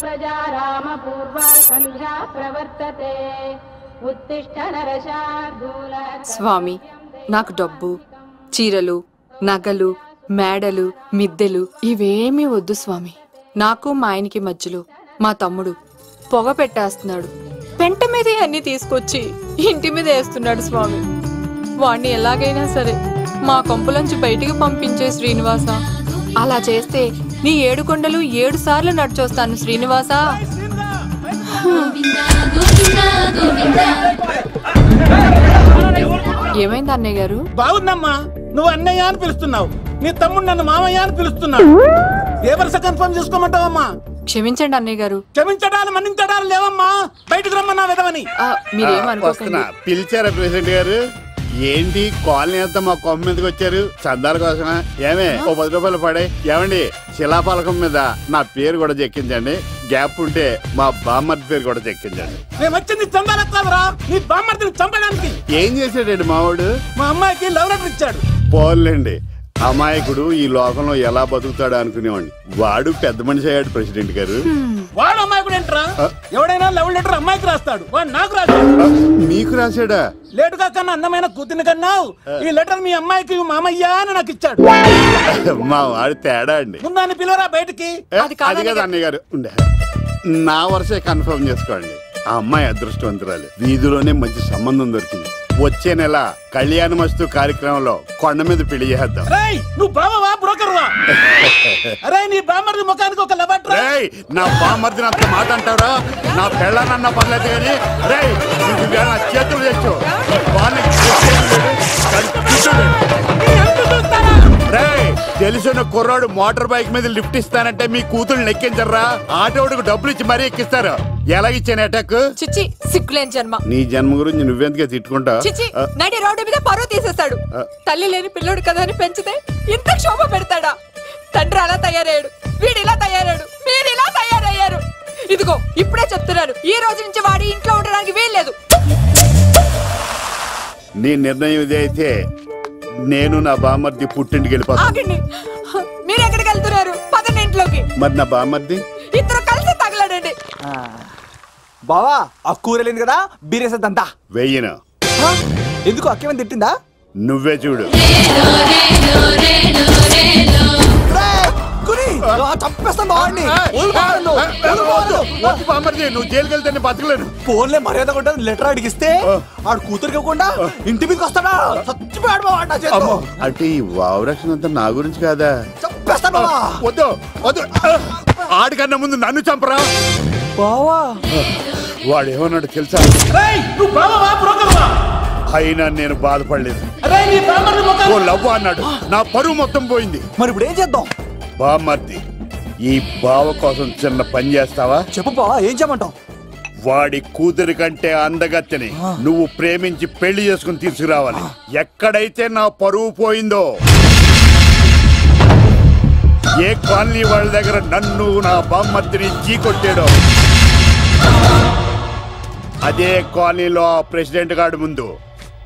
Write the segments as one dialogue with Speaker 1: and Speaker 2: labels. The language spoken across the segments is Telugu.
Speaker 1: ప్రజా రామ పూర్వా సంధ్యా ప్రవర్తతే ఉత్తిష్ట నరశార్దూల.
Speaker 2: స్వామి, నాకు డబ్బు, చీరలు, నగలు, మేడలు, మిద్దెలు ఇవేమీ వద్దు స్వామి. నాకు మా ఆయనకి మధ్యలో మా తమ్ముడు పొగ పెట్టేస్తున్నాడు. పెంట మీద అన్ని తీసుకొచ్చి ఇంటి మీద వేస్తున్నాడు స్వామి. వాణ్ణి ఎలాగైనా సరే మా కొంపులోంచి బయటికి పంపించే శ్రీనివాస. అలా చేస్తే నీ 7 కొండలు 7 సార్లు నడిచొస్తాను శ్రీనివాస. ఏమైంది అన్నయ్య గారు?
Speaker 3: బాగుందమ్మా, నువ్వు అన్నయ్య అని పిలుస్తున్నావు, నీ తమ్ముడు నన్ను మామయ్య అని పిలుస్తున్నాడు. ఏ వరుస కన్ఫర్మ్ చేసుకోమంటావమ్మా?
Speaker 2: క్షమించండి అన్నయ్య గారు.
Speaker 3: క్షమించడాలు మన్నించడాలు లేవమ్మా, బయటకు రమ్మన్నా విధవని.
Speaker 2: మీరేమనుకోకండి.
Speaker 4: పిలిచారా ప్రెసిడెంట్ గారు? ఏంటి కాలనీ అంతా మా కొమ్మ మీదకి వచ్చారు? చందాల కోసమా? ఏమే ఓ 10 రూపాయలు పడే. ఏమండి, శిలాపాలకం మీద నా పేరు కూడా చెక్కించండి. గ్యాప్ ఉంటే మా బామ్మర్ది పేరు కూడా చెక్కించండి.
Speaker 3: నేను వచ్చింది చందాలకు కాదురా, నీ బామ్మర్దిని చంపడానికి.
Speaker 4: ఏం చేశాడండి మావాడు?
Speaker 3: మా అమ్మాయికి లవ్ లెటర్ ఇచ్చాడు.
Speaker 4: పోన్లేండి, అమాయకుడు ఈ లోకంలో ఎలా బతుకుతాడు అనుకునేవాడిని. వాడు పెద్ద మనిషి అయ్యాడు ప్రెసిడెంట్ గారు.
Speaker 3: వాడు అమ్మాయికుడు ఏంట్రా? ఎవడైనా లవ్ లెటర్ అమ్మాయికి రాస్తాడు, వాడు నాకు రాశాడు.
Speaker 4: మీకు రాశాడా?
Speaker 3: లేటుగా కన్నా అందమైన కూతుని కన్నావు, ఈ లెటర్ మీ అమ్మాయికి మామయ్య అని నాకు ఇచ్చాడు.
Speaker 4: మా వాడు తేడా అండి.
Speaker 3: ముందాన్ని పిలవరా బయటికి.
Speaker 4: అది కదా అన్నయ్య గారు. ఉండే నా వరుసే కన్ఫర్మ్ చేసుకోండి. ఆ అమ్మాయి అదృష్టవంతురాలు, వీధిలోనే మంచి సంబంధం దొరికింది. వచ్చే నెల కళ్యాణ మస్తు కార్యక్రమంలో కొండ మీద పెళ్లి చేద్దాం.
Speaker 3: నువ్వు బావవా బ్రోకర్వా? అరే నీ బామ్మర్ది ముఖానికి ఒక లెటర్.
Speaker 4: నా బామ్మర్దిని అంత మాట అంటారా? నా పెళ్ళనన్నా పర్లేదు కానీ నా చేతులు తెచ్చు. తెలిసిన కుర్రాడు మోటార్ బైక్ మీద లిఫ్ట్ ఇస్తానంటే మీ కూతురు ఎక్కించరా? ఆటోడికి డబ్బులు ఇచ్చి మరీ ఎక్కిస్తారు. ఎలాగిచ్చాను అటాక్?
Speaker 2: చిచ్చి, సిగ్గులేని జన్మ.
Speaker 4: నీ జన్మ గురించి నువ్వెందుకే తిట్టుకుంటా?
Speaker 2: చిచ్చి, నడి రోడ్డు మీద పరువు తీసేస్తాడు. తల్లి లేని పిల్లోడు కదా అని పెంచితే ఇంత క్షోభ పెడతాడా? తండ్రి అలా తయారయ్యాడు, వీడు ఇలా తయారయ్యాడు, మీరు ఇలా తయారయ్యారు. ఇదిగో ఇప్పుడే చెప్తున్నాను, ఈ రోజు నుంచి వాడి ఇంట్లో ఉండడానికి వీల్లేదు.
Speaker 4: నీ నిర్ణయం ఇదే అయితే నేను నా బామ్మర్ది పుట్టింటికి వెళ్ళిపోతాను.
Speaker 2: ఆగండి, మీరు ఎక్కడికి వెళ్తున్నారు? పదండి ఇంట్లోకి.
Speaker 4: మరి నా బామ్మర్ది?
Speaker 2: ఇద్దరు కలిసి తగలడండి.
Speaker 5: బావా, ఆ కూరలేదు కదా, బీరేసేద్దంతా.
Speaker 4: వెయ్యను.
Speaker 5: ఎందుకు అక్కేమని తిట్టిందా?
Speaker 4: నువ్వే చూడు. నువ్వు జైలుకి వెళ్తే బతకలేను.
Speaker 5: ఫోన్లే మర్యాద కూడా లెటర్ అడిగిస్తే ఆడు కూతురికి ఇవ్వకుండా ఇంటి మీదకి వస్తాడా? చచ్చిపోయాడు.
Speaker 4: అంటే ఈ వావరక్షణ అంతా నా గురించి కాదా?
Speaker 5: చంపేస్తాను.
Speaker 4: వద్దు వద్దు, ఆడికన్నా ముందు నన్ను చంపరా.
Speaker 5: బావా,
Speaker 4: వాడు ఏమన్నాడు తెలుసా? అయినా నేను బాధపడలేదు. ఓ లవ్ అన్నాడు, నా పరువు మొత్తం పోయింది.
Speaker 5: మరి ఇప్పుడు ఏం చేద్దాం?
Speaker 4: బామ్మర్ది, ఈ బావ కోసం చిన్న పని చేస్తావా?
Speaker 5: చెప్పు బావా, ఏం చేయమంటావు?
Speaker 4: వాడి కూతురి కంటే అందగత్తెని నువ్వు ప్రేమించి పెళ్లి చేసుకుని తీసుకురావాలి. ఎక్కడైతే నా పరువు పోయిందో, ఏ కాలనీ వాళ్ళ దగ్గర నన్ను నా బామ్మర్దిని చీకొట్టాడో, అదే కాలనీలో ఆ ప్రెసిడెంట్ గారి ముందు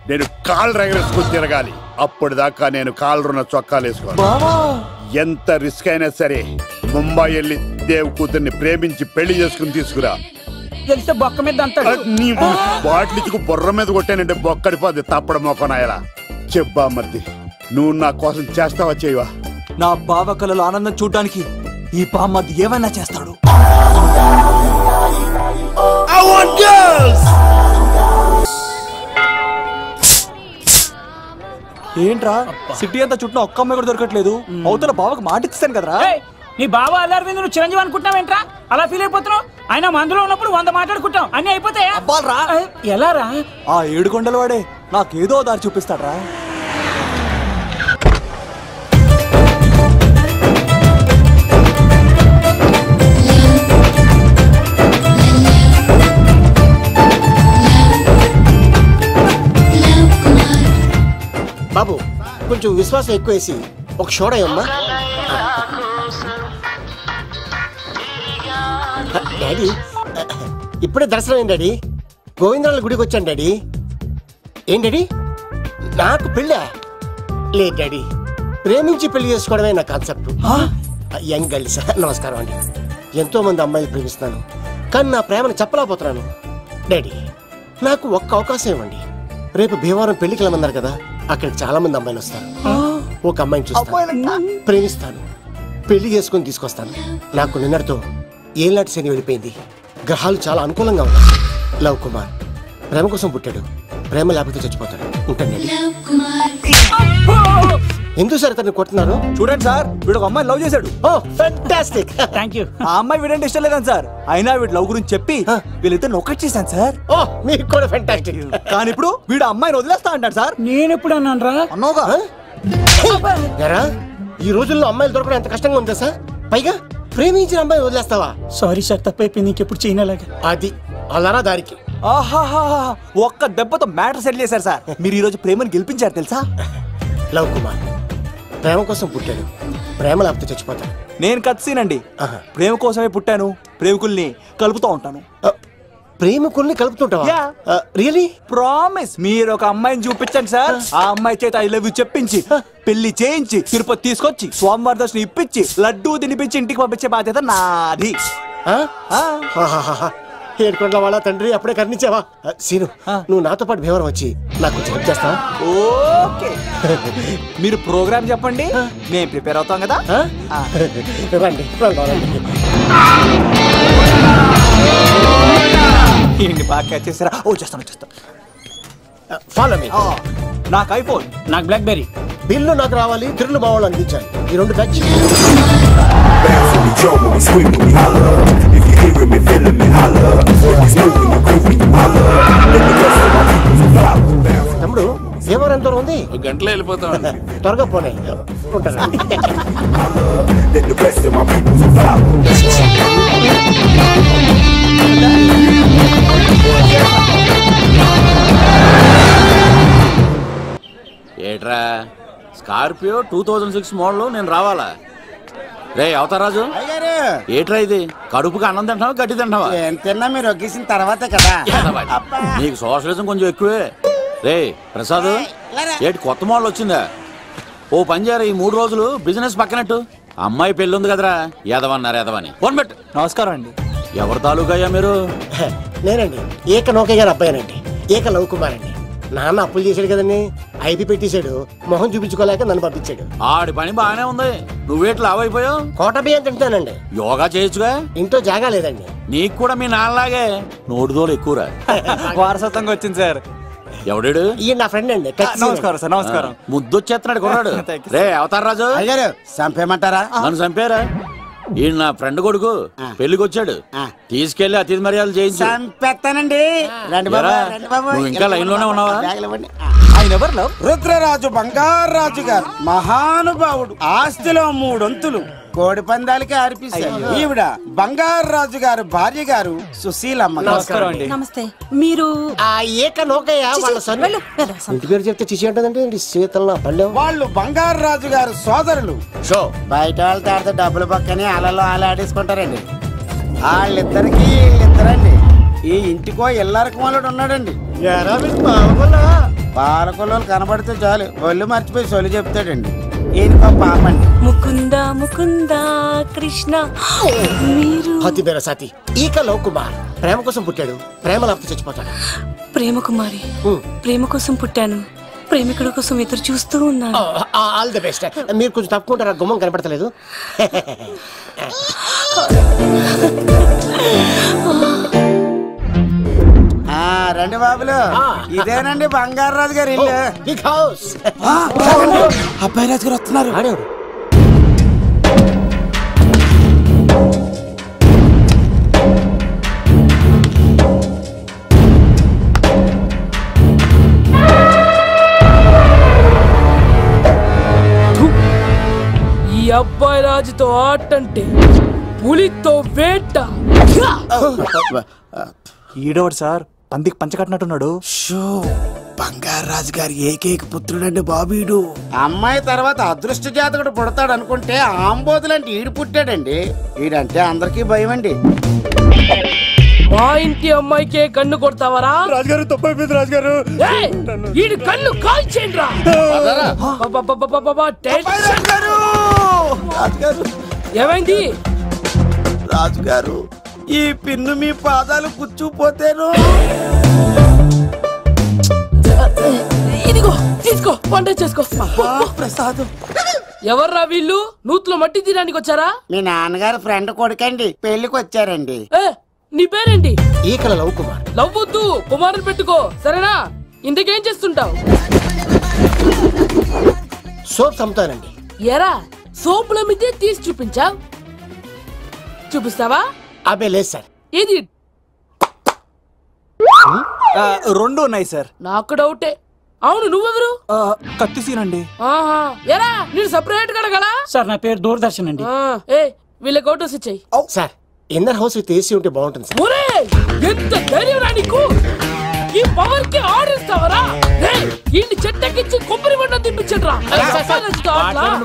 Speaker 4: నేను కాళ్ళు రగరేసుకుని తిరగాలి. అప్పుడు దాకా నేను కాళ్ళున్న చొక్కాలు వేసుకోవాలి. ఎంత రిస్క్ అయినా సరే ముంబై వెళ్ళి దేవ్ కూతుర్ని ప్రేమించి పెళ్లి చేసుకుని తీసుకురా.
Speaker 3: తెలిస్తే బొక్క మీద అంటాడు.
Speaker 4: నీ బాటిలిచ్చుకు బుర్ర మీద కొట్టానంటే బొక్కడిపోద్ది తప్పడం మొక్కనాయలా. చెప్పా మర్ది, నువ్వు నా కోసం చేస్తావా చేయవా?
Speaker 5: నా బావ కళలో ఆనందం చూడడానికి ఈ బామ్మది ఏమైనా చేస్తాడు. ఏంట్రా సిటీ అంతా చుట్టూ ఒక్క అమ్మాయి కూడా దొరకట్లేదు. అవతల బావకు మాట ఇస్తాను కదరా.
Speaker 3: నీ బావ అల్లరి నువ్వు చిరంజీవి అనుకుంటున్నావేంట్రా? అలా ఫీల్ అయిపోతున్నావు? ఆయన మందులో ఉన్నప్పుడు 100 మాట్లాడుకుంటాం, అన్ని అయిపోతాయా? ఎలా రా?
Speaker 5: ఆ 7 కొండల వాడే నాకేదో దారి చూపిస్తాడ్రా.
Speaker 6: బాబు, కొంచెం విశ్వాసం ఎక్కువేసి ఒక షోడయమ్మా. డాడీ, ఇప్పుడే దర్శనం అయింది డాడీ. గోవిందరాల గుడికి వచ్చాను డాడీ. ఏం డాడీ, నాకు పెళ్ళా? లేదు డాడీ, ప్రేమించి పెళ్లి చేసుకోవడమే నా కాన్సెప్ట్. Young girls. నమస్కారం అండి. ఎంతో మంది అమ్మాయిలు ప్రేమిస్తున్నాను, కానీ నా ప్రేమను చెప్పలేకపోతున్నాను. డాడీ, నాకు ఒక్క అవకాశం ఇవ్వండి. రేపు భీమవరం పెళ్లికి వెళ్ళమన్నారు కదా, అక్కడికి చాలా మంది అమ్మాయిలు వస్తారు. ఒక అమ్మాయిని చూస్తాను, ప్రేమిస్తాను, పెళ్లి చేసుకుని తీసుకొస్తాను. నాకు నిన్నటితో ఏళ్ళనాటి శని వెళ్ళిపోయింది. గ్రహాలు చాలా అనుకూలంగా ఉన్నాయి. లవ్ కుమార్ ప్రేమ కోసం పుట్టాడు, ప్రేమ లేకపోతే చచ్చిపోతాడు. ఉంటాను. ఎందుకు సార్ తను కొడుతున్నారు?
Speaker 5: చూడండి సార్, వీడు ఒక అమ్మాయి లవ్ చేశాడు.
Speaker 6: Oh fantastic.
Speaker 3: Thank you.
Speaker 5: ఆ అమ్మాయి వీడంటే ఇష్టం లేదని సార్, అయినా వీడు లవ్ గురించి చెప్పి వీళ్ళిద్దరు ఒకటి చేశాను సార్.
Speaker 6: ఓ మీకు కూడా ఫెంటాస్టిక్.
Speaker 5: కానీ ఇప్పుడు వీడు అమ్మాయిని వదిలేస్తా అంటాడు సార్.
Speaker 3: నేను ఎప్పుడు అన్నాను రా?
Speaker 5: అన్నోగా
Speaker 6: ఎరా, ఈ రోజుల్లో అమ్మాయిలు దొరకడం ఎంత కష్టంగా ఉందా సార్? పైగా ప్రేమించిన అమ్మాయి వదిలేస్తావా?
Speaker 3: సారీ సార్, తప్పైపోయింది. ఇంకెప్పుడు చేయనలాగా.
Speaker 6: అది అలారా దారికి.
Speaker 5: ఆహాహా, ఒక్క దెబ్బతో మ్యాటర్ సెటిల్ చేశారు సార్. మీరు ఈ రోజు ప్రేమను గెలిపించారు తెలుసా?
Speaker 6: లవ్ కుమార్ ప్రేమ కోసం పుట్టాడు, ప్రేమ లేకపోతే చచ్చిపోతాడు.
Speaker 5: నేను కత్సీనండి. ప్రేమ కోసమే పుట్టాను, ప్రేమికుల్ని కలుపుతూ ఉంటాను.
Speaker 6: ప్రేమికుల్ని కలుపుతుంటావా? రియలీ?
Speaker 5: ప్రామిస్. మీరు ఒక అమ్మాయిని చూపించండి సార్, ఆ అమ్మాయి చేత ఐ లవ్ యూ చెప్పించి పెళ్లి చేయించి తిరుపతి తీసుకొచ్చి స్వామివారి దర్శనం ఇప్పించి లడ్డూ తినిపించి ఇంటికి పంపించే బాధ్యత నాది.
Speaker 6: ఏడుకొండల వాళ్ళ తండ్రి, అప్పుడే కర్ణించావా? సీను, నువ్వు నాతో పాటు భీమవరం వచ్చి నాకు కొంచెం హెల్ప్ చేస్తావా?
Speaker 5: ఓకే. మీరు ప్రోగ్రామ్ చెప్పండి, మేము ప్రిపేర్ అవుతాం కదా.
Speaker 6: రండి.
Speaker 5: ఏంటి బాగా క్యాచ్ చేస్తారా? ఓ చేస్తాను.
Speaker 6: Follow me.
Speaker 5: నాకు ఐఫోన్,
Speaker 3: నాకు బ్లాక్ బెర్రీ.
Speaker 6: బిల్లు నాకు రావాలి, తిరులు మా వాళ్ళు అందించాలి. ఈ రెండు ఖర్చు. తమ్ముడు, భీమవరం ఎంత దూరం ఉంది?
Speaker 7: గంటలో వెళ్ళిపోతాం.
Speaker 6: త్వరగా పోనీ. ఉంటాను.
Speaker 7: ఏట్రా స్కార్పియో 2006 మోడల్ నేను రావాలా? రే అవతారాజు, ఏట్రా ఇది? కడుపుకి అన్నం తింటావా గడ్డి తింటావా?
Speaker 8: తిన్నా మీరు ఒగ్గేసిన తర్వాతే కదా.
Speaker 7: నీకు సోషలిజం కొంచెం ఎక్కువే. రే ప్రసాద్, ఏటి కొత్త మోడల్ వచ్చిందా? ఓ పని చేయరా, ఈ 3 రోజులు బిజినెస్ పక్కనట్టు. అమ్మాయి పెళ్ళి ఉంది కదరా, ఎదవన్నారు ఎదవని. ఫోన్ పెట్టు.
Speaker 5: నమస్కారం అండి.
Speaker 7: ఎవరి తాలూకయ్యా మీరు?
Speaker 6: నేనండి, ఏక నౌకయ్య గారు అబ్బాయినండి. ఏక లవ్ కుమార్ అండి. నాన్న అప్పులు చేశాడు కదండి, ఐపీ పెట్టేశాడు. మొహం చూపించుకోలేక నన్ను పంపించాడు.
Speaker 7: ఆడి పని బాగానే ఉంది, నువ్వేట్లు లావైపోయావు.
Speaker 6: కోట బియ్యం తింటానండి.
Speaker 7: యోగా చేయొచ్చుగా.
Speaker 6: ఇంట్లో జాగా లేదండి.
Speaker 7: నీకు కూడా మీ నాన్నలాగే నోటిదోలు ఎక్కువరా.
Speaker 5: వారసత్వంగా వచ్చింది సార్.
Speaker 7: ఎవడాడు?
Speaker 6: ఈయన నా ఫ్రెండ్ అండి.
Speaker 5: నమస్కారం సార్. నమస్కారం.
Speaker 7: ముద్దొచ్చేస్తున్నాడు కొన్నాడు. రే అవతారరాజు,
Speaker 8: అయ్యారు చంపేయమంటారా?
Speaker 7: నన్ను చంపారా? ఈయన నా ఫ్రెండ్ కొడుకు, పెళ్లికి వచ్చాడు. తీసుకెళ్లి అతిథి మర్యాదలు చేయించు.
Speaker 8: చంపేస్తానండి. రండి బాబు, రండి బాబు.
Speaker 7: నువ్వు ఇంకా లైన్ లోనే ఉన్నావా?
Speaker 5: ఆయన ఎవరు?
Speaker 8: రుద్రరాజు బంగారాజు గారు మహానుభావుడు. ఆస్తిలో 3 వంతులు కోడి పందాలకి అర్పిస్తారు. ఈవిడ బంగారాజు గారు భార్య గారు సుశీలమ్మ.
Speaker 5: నమస్కారం అండి.
Speaker 9: నమస్తే. మీరు
Speaker 6: ఆ ఏక నౌకయ్య వాళ్ళ సన్. ఇంటి పేరు చెప్తే చిచి అంటదండి. శీతల పల్లెం.
Speaker 8: వాళ్ళు బంగారాజు గారు సోదరులు.
Speaker 6: షో
Speaker 8: బయట వాళ్ళతో ఆడితే డబ్బులు పక్కనే అలలో ఆడేసుకుంటారండి. వాళ్ళిద్దరికి వీళ్ళిద్దరండి. ఈ ఇంటికో ఇల్లరకం వాళ్ళడు ఉన్నాడండి. పాలకొల్లు కనబడితే చాలు ఒళ్ళు మర్చిపోయి సొలి చెప్తాడండి. ఈయనకో పాపండి.
Speaker 9: ముకుంద ముకుంద కృష్ణ. మీరు
Speaker 6: హతి బేర సాతి. ఈక లవ్ కుమార్ ప్రేమ కోసం పుట్టాడు, ప్రేమ లేకపోతే చచ్చిపోతాడు.
Speaker 9: ప్రేమ కుమారి. ప్రేమ కోసం పుట్టాను, ప్రేమికుడు కోసం ఎదురు చూస్తూ ఉన్నాను.
Speaker 6: All the best. మీరు కొంచెం తప్పుకుంటారా? గుమ్మం కనపడతలేదు.
Speaker 8: రండి బాబులు, ఇదేనండి బంగారాజు గారు ఇల్లు.
Speaker 6: Big house.
Speaker 8: అబ్బాయి రాజు గారు వస్తున్నారు.
Speaker 10: ఈ అబ్బాయి రాజుతో ఆటంటే పులితో వేట.
Speaker 5: ఈడోడు సార్, పందికి పంచకట్టినట్టున్నాడు.
Speaker 8: బంగారాజు గారి ఏకైక పుత్రుడండి బాబీడు. అమ్మాయి తర్వాత అదృష్ట జాతకుడు పుడతాడు అనుకుంటే ఆంబోతులంటే ఈడు పుట్టాడండి. ఈడంటే అందరికీ భయం అండి.
Speaker 10: మా ఇంటి అమ్మాయికే కన్ను కొడతావరా?
Speaker 5: రాజుగారు తప్పైపోయింది రాజుగారు.
Speaker 10: ఈడు కన్ను కాల్చేయండి రా. ఏమైంది?
Speaker 8: రాజుగారు ఈ పిన్ను మీ పాదాలు కూర్చుపోతేను.
Speaker 10: ఇదిగో తీసుకో, వంట చేసుకో.
Speaker 8: ప్రసాదం.
Speaker 10: ఎవర్రా వీళ్ళు? నూతులో మట్టి తీయడానికి వచ్చారా?
Speaker 8: మీ నాన్నగారు ఫ్రెండ్ కొడుకండి, పెళ్లికి వచ్చారండి.
Speaker 10: నీ పేరేంటి?
Speaker 6: ఈకల లవ్ కుమార్.
Speaker 10: లవ్వొద్దు, కుమారుని పెట్టుకో, సరేనా? ఇంతకేం చేస్తుంటావు?
Speaker 6: సోప్స్ అమ్ముతానండి.
Speaker 10: ఎరా సోపుల మీద తీసి చూపించావు, చూపిస్తావా?
Speaker 6: అబ్బే లేదు సార్.
Speaker 10: ఏది?
Speaker 5: రెండు ఉన్నాయి సార్.
Speaker 10: నాకు డౌటే. అవును, నువ్వెవరు?
Speaker 5: కత్తిసీనండి.
Speaker 10: ఎరా నేను సపరేట్ కడగలా?
Speaker 3: సార్ నా పేరు దూరదర్శన్ అండి.
Speaker 10: వీళ్ళ ఫోటోస్ ఇచ్చాయి.
Speaker 6: Sir inner house with AC ఉంటే బాగుంటుంది సార్.
Speaker 10: ఎంత ధైర్యం రా నీకు! ఈ పవర్ కి ఆర్డర్ ఇస్తావరా? ఈ చెట్టెక్కించి కొబ్బరి బండ తిప్పించండి రా.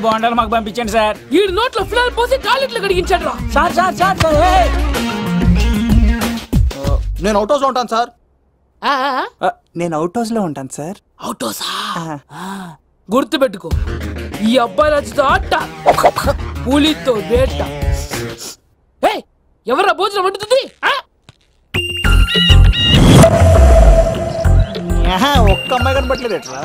Speaker 3: బాండాలు మాకు పంపించండి సార్.
Speaker 10: ఈ నోట్లో ఫినాల్ పోసి టాయిలెట్లు కడిగించండి రా.
Speaker 3: సార్ సార్ సార్
Speaker 5: నేను అవుట్ హౌస్ లో ఉంటాను సార్. నేను అవుట్ హౌస్ లో ఉంటాను సార్.
Speaker 10: అవుట్ హౌసా? గుర్తు పెట్టుకో, ఈ అబ్బాయి రాజుతో ఆట, పులితో వేట. ఎవరా భోజనం వండుతుంది?
Speaker 5: ఒక్క అమ్మాయి కనపట్లేదు ఎట్లా?